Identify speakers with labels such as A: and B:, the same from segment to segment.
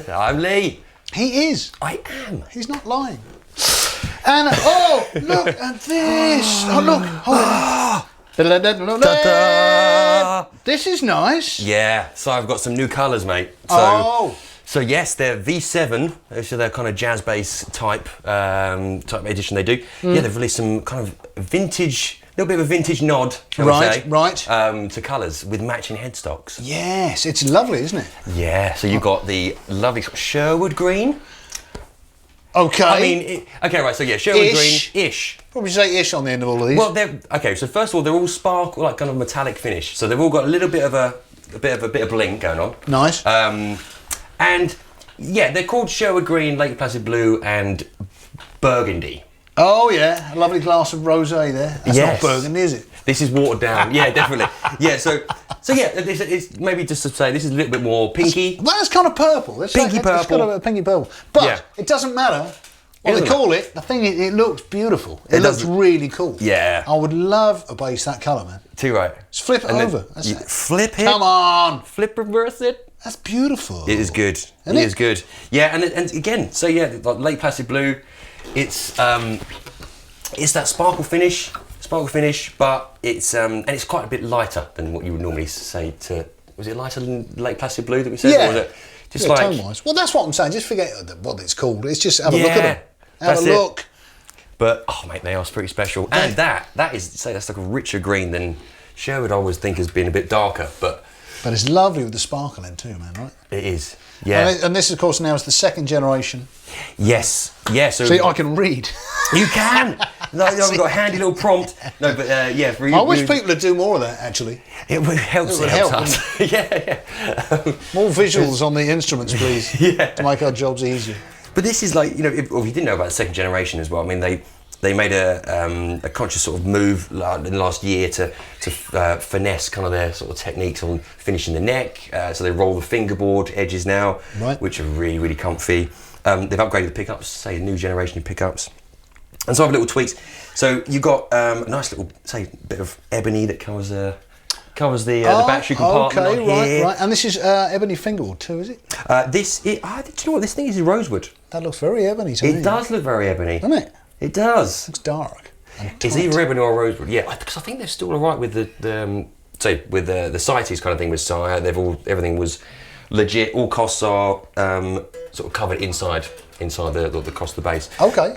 A: I'm Lee.
B: He is.
A: I am.
B: He's not lying. And oh, look at this. Oh, look. This is nice.
A: Yeah. So I've got some new colours, mate. So yes, they're V7. So they're kind of jazz bass type edition they do. Yeah, they've released some kind of vintage. A little bit of a vintage nod, shall we say, to colours with matching headstocks.
B: Yes, it's lovely, isn't it?
A: Yeah, so you've got the lovely sort of Sherwood green.
B: Okay.
A: I mean, right, so yeah, Sherwood green-ish.
B: Probably say ish on the end of all of these.
A: Well, so first of all, they're all sparkle, like kind of metallic finish. So they've all got a little bit of a bit of bling going on.
B: Nice.
A: And yeah, they're called Sherwood Green, Lake Placid Blue, and Burgundy.
B: Oh yeah, a lovely glass of rosé there. That's not burgundy, is it?
A: This is watered down. Yeah, definitely. Yeah, so yeah, it's maybe just to say this is a little bit more pinky.
B: That's kind of purple. It's
A: pinky purple.
B: It's got a pinky purple, but it doesn't matter what they call it. The thing, it looks beautiful. It looks really cool.
A: Yeah.
B: I would love a bass that colour, man.
A: Too right.
B: Just flip it over.
A: Flip it.
B: Come on.
A: Flip reverse it.
B: That's beautiful.
A: It is good. It is good. Yeah, and again, so yeah, like Lake Placid Blue, it's that sparkle finish, but it's and it's quite a bit lighter than what you would normally say to. Was it lighter than Lake Placid Blue that we said?
B: Yeah.
A: Or was it just like
B: tone-wise? Well, that's what I'm saying. Just forget what it's called. It's just have a look at them. Have a look.
A: But oh mate, they are pretty special. And that is that's like a richer green than Sherwood. I always think has been a bit darker, but
B: it's lovely with the sparkle in too, man. Right?
A: It is. Yeah.
B: And this, of course, now is the second generation.
A: Yes. Yeah. So
B: see, I can read.
A: You can. No, I've got a handy little prompt. No, but yeah.
B: I wish people would do more of that. Actually,
A: it would help. It would help us. Yeah.
B: More visuals on the instruments, please. To make our jobs easier.
A: But this is like, you know, if you didn't know about the second generation as well. I mean, they made a conscious sort of move in the last year to finesse kind of their sort of techniques on finishing the neck. So they roll the fingerboard edges now, which are really, really comfy. They've upgraded the pickups, say a new generation of pickups. And so I have little tweaks. So you've got a nice little, say, bit of ebony that covers the battery compartment on here.
B: Right. And this is ebony fingerboard too, is it?
A: Do you know what this thing is? Rosewood.
B: That looks very ebony to me.
A: It does look very ebony.
B: Doesn't it?
A: It does.
B: It's dark.
A: It's either ebony or rosewood. Yeah, because I think they're still alright with the CITES kind of thing with Sire. Everything was legit. All costs are sort of covered inside the cost of the bass.
B: Okay.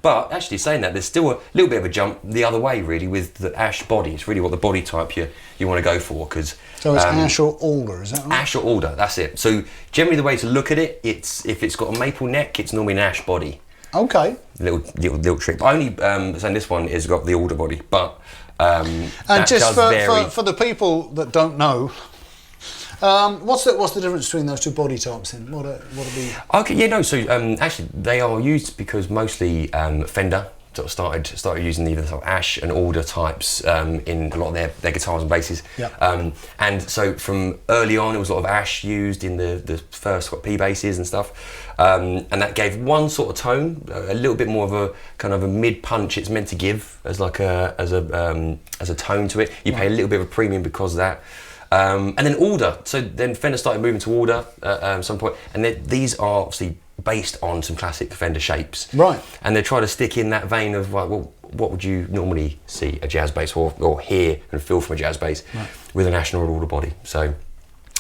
A: But actually saying that, there's still a little bit of a jump the other way really with the ash body. It's really what the body type you want to go for because.
B: So it's ash or alder, is that right?
A: Ash or alder, that's it. So generally the way to look at it, if it's got a maple neck, it's normally an ash body.
B: Okay.
A: Little trick. But only saying this one has got the alder body, but
B: and just for the people that don't know, What's the difference between those two body types then? What are the...
A: Okay, yeah, no. So actually, they are used because mostly Fender sort of started using either sort of ash and alder types in a lot of their guitars and basses.
B: Yeah.
A: And so from early on, it was a lot of ash used in the first P basses and stuff, and that gave one sort of tone, a little bit more of a kind of a mid punch. It's meant to give as like as a tone to it. You pay a little bit of a premium because of that. And then alder. So then Fender started moving to alder at some point, and these are obviously based on some classic Fender shapes.
B: Right.
A: And they try to stick in that vein of like, well, what would you normally see a jazz bass or hear and feel from a jazz bass with an ash or alder body. So,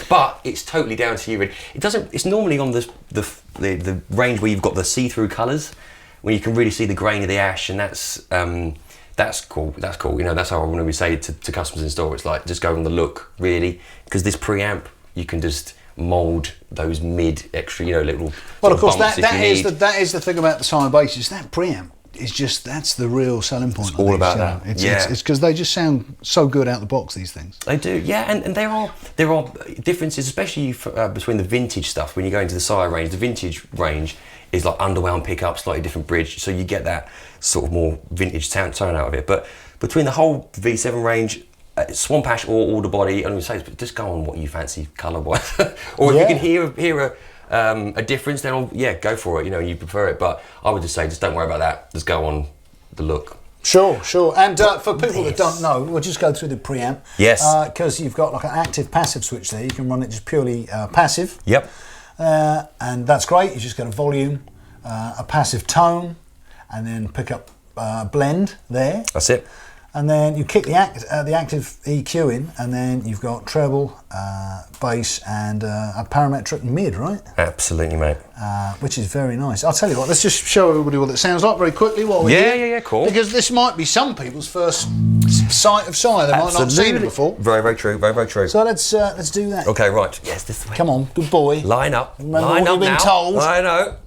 A: but it's totally down to you. It doesn't. It's normally on the range where you've got the see-through colours, where you can really see the grain of the ash, and that's cool. That's cool. You know, that's how I want to say to customers in store. It's like just go on the look really, because this preamp you can just mould those mid extra, you know, little.
B: Well, of course, that is the thing about the Sire basses. That preamp is just, that's the real selling point.
A: It's all about that.
B: It's because they just sound so good out the box. These things.
A: They do, yeah, and there are differences, especially between the vintage stuff. When you go into the Sire range, the vintage range is like underwound pickup, slightly different bridge, so you get that sort of more vintage tone out of it. But between the whole V7 range, Swamp Ash or alder body, and we say just go on what you fancy colour wise, or if you can hear a difference, then go for it. You know, you prefer it. But I would just say, just don't worry about that. Just go on the look.
B: Sure. And for people that don't know, we'll just go through the preamp.
A: Yes.
B: Because you've got like an active passive switch there. You can run it just purely passive.
A: Yep.
B: And that's great. You just get a volume, a passive tone, and then pick up blend there.
A: That's it.
B: And then you kick the active EQ in, and then you've got treble, bass, and a parametric mid, right?
A: Absolutely, mate.
B: Which is very nice. I'll tell you what, let's just show everybody what it sounds like very quickly while we're here.
A: Yeah, cool.
B: Because this might be some people's first sight of Sire. They might not have seen it before.
A: Very, very true. Very, very true.
B: So let's do that.
A: Okay, right. Yes, this way.
B: Come on, good boy.
A: Line up.
B: Remember
A: Line
B: what
A: up
B: you've been
A: now.
B: told.
A: I know.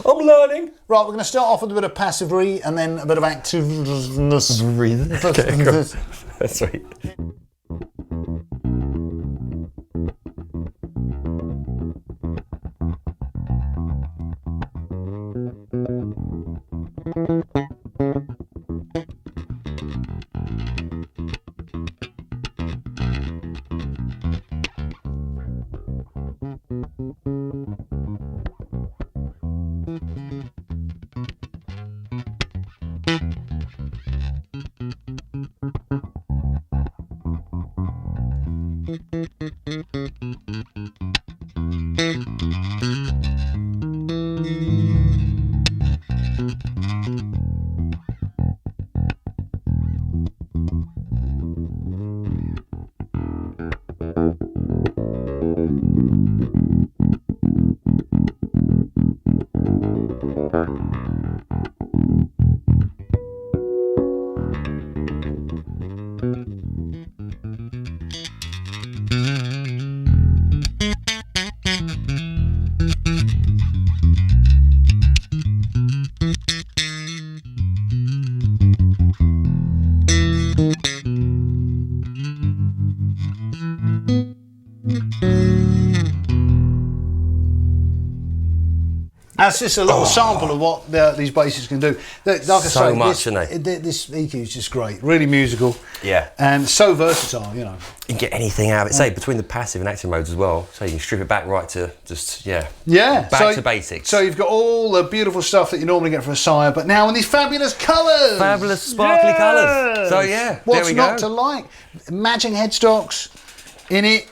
A: I'm learning.
B: Right, we're going to start off with a bit of passive re and then a bit of activeness.
A: Okay, cool. That's sweet.
B: That's just a little sample of what these basses can do. Like I say,
A: much, isn't it?
B: This EQ is just great, really musical.
A: Yeah.
B: And so versatile, you know.
A: You can get anything out of it. Say between the passive and active modes as well. So you can strip it back right to just back to basics.
B: So you've got all the beautiful stuff that you normally get for a Sire, but now in these fabulous colours.
A: Fabulous sparkly colours. So yeah,
B: what's
A: there we
B: not
A: go.
B: to like? Matching headstocks. In it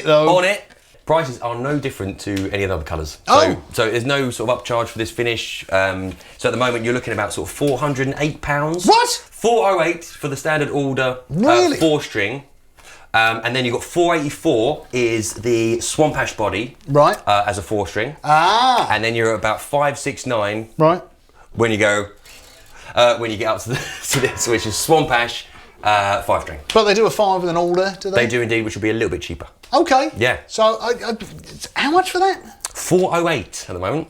B: though.
A: On it. Prices are no different to any of the other colours. So there's no sort of upcharge for this finish. So at the moment you're looking about sort of £408.
B: What?
A: 408 for the standard order,
B: really?
A: 4-string. And then you've got 484 is the Swamp Ash body,
B: right?
A: As a 4-string. And then you're at about 569,
B: right?
A: When you go, when you get up to this, which is Swamp Ash, 5-string.
B: But they do a 5 with an alder, do they?
A: They do indeed, which will be a little bit cheaper.
B: Okay.
A: Yeah.
B: So how much for that?
A: 408 at the moment.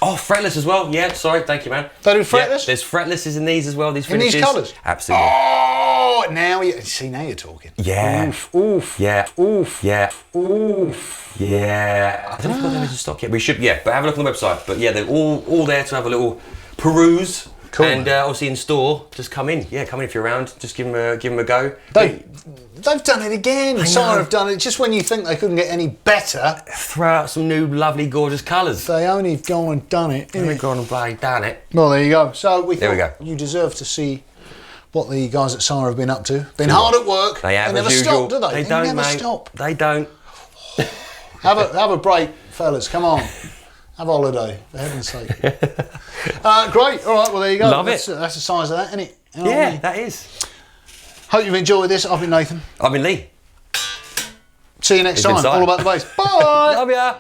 A: Oh, fretless as well. Yeah, sorry, thank you, man.
B: They do fretless?
A: Yeah, there's fretlesses in these as well. These
B: In these
A: finishes.
B: colours?
A: Absolutely.
B: Oh, now you see. Now you're talking.
A: Yeah.
B: Oof. Oof.
A: Yeah.
B: Oof.
A: Yeah.
B: Oof.
A: Yeah. I don't know if we've got those in stock yet. We should. Yeah, but have a look on the website. But yeah, they're all there to have a little peruse.
B: Cool.
A: And obviously in store, just come in. Yeah, come in if you're around. Just give them a go.
B: They've done it again. Sire have done it. Just when you think they couldn't get any better,
A: Throw out some new, lovely, gorgeous colours.
B: they only have gone and done it.
A: We've gone and bloody done it.
B: Well, there you go. So
A: There we
B: thought
A: go.
B: you deserve to see what the guys at Sire have been up to. Been hard at work.
A: They have,
B: never
A: as usual.
B: stop, do they?
A: They don't,
B: never
A: mate.
B: stop.
A: They don't.
B: Have a break, fellas. Come on. Have a holiday, for heaven's sake. Great. All right, well, there you go.
A: Love
B: That's
A: it.
B: the size of that, isn't it? You know what I
A: Yeah,
B: mean?
A: that is.
B: Hope you've enjoyed this. I've been Nathan.
A: I've been Lee.
B: See you next
A: It's been
B: time.
A: Sire.
B: All about the bass. Bye.
A: Love ya.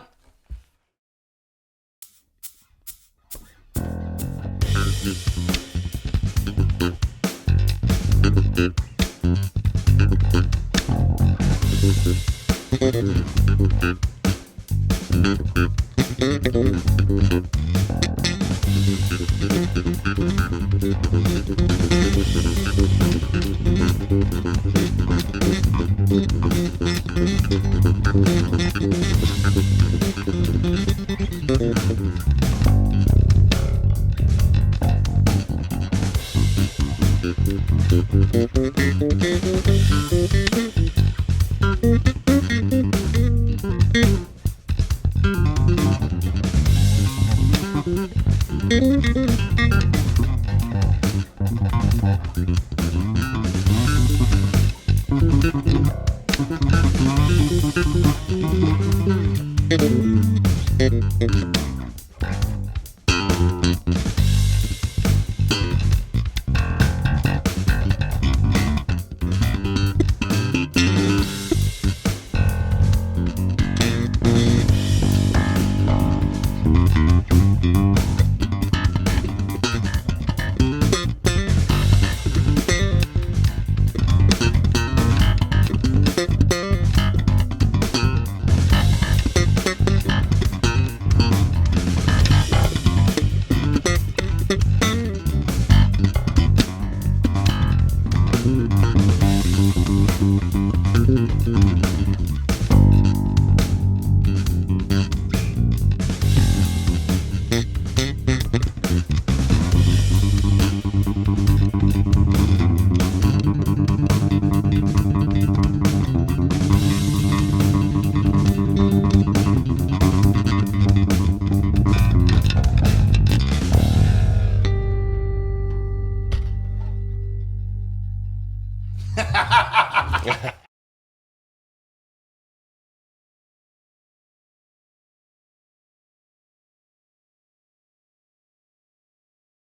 B: Ha ha ha ha!